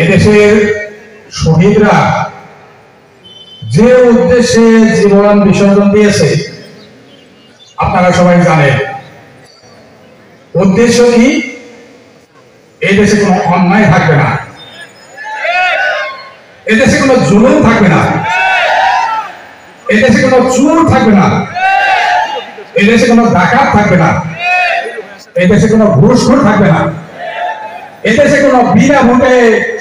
এদেশের শহীদরা যে উদ্দেশ্যে জীবন বিসর্জন দিয়েছে আপনারা সবাই জানেন। উদ্দেশ্য কি? এই দেশে কোনো অন্যায় থাকবে না, এদেশে কোনো জুলুম থাকবে না, এদেশে কোনো চুর থাকবে না, এদেশে কোনো ডাকাত থাকবে না, এদেশে কোনো ঘুষখোর থাকবে না, এদেশে কোনো বিনা ভোটে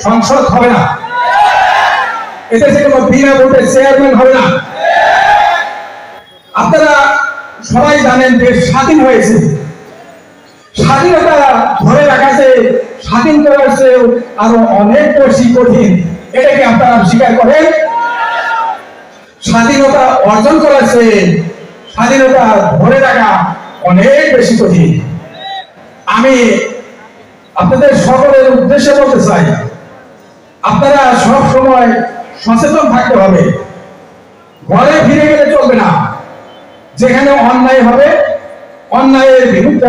সংসদ হবে না, এদেশে কোনো বিনা ভোটে চেয়ারম্যান হবে না। আপনারা সবাই জানেন যে স্বাধীন হয়েছে, স্বাধীনতা ধরে রাখা যে স্বাধীন করার চেয়ে আরো অনেক বেশি কঠিন, এটাকে আপনারা স্বীকার করেন? স্বাধীনতা অর্জন করার চেয়ে স্বাধীনতা ধরে রাখা অনেক বেশি কঠিন। আমি আপনাদের সকলের উদ্দেশ্যে বলতে চাই, আপনারা সব সময় সচেতন থাকতে হবে। ঘরে ফিরে গেলে চলবে না। যেখানে অন্যায় হবে, অন্যায়ের বিরুদ্ধে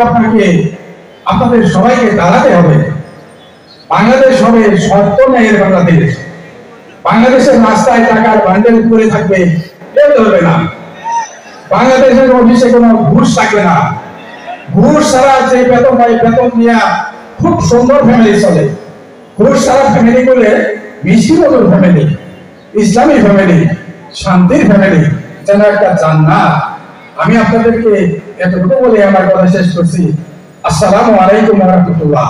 আপনাদের সবাইকে দাঁড়াতে হবে। বাংলাদেশ হবে সত্য ন্যায়ের বাংলাদেশ। বাংলাদেশের রাস্তায় টাকার বান্ডেল পড়ে থাকবে, কেউ ধরবে না। বাংলাদেশের অফিসে কোনো ঘুষ থাকবে না। ঘুষ ছাড়া যে বেতন পায়, বেতন নিয়ে খুব সুন্দর ফ্যামিলি চলে। ঘুষ ছাড়া ফ্যামিলি বলে মিষ্টি মধুর ফ্যামিলি, ইসলামী ফ্যামিলি, শান্তির ফ্যামিলি, যেন একটা জান্নাত। আমি আপনাদেরকে এতটুকু বলে আমার কথা শেষ করছি। আসসালামু আলাইকুম ওয়া রাহমাতুল্লাহ।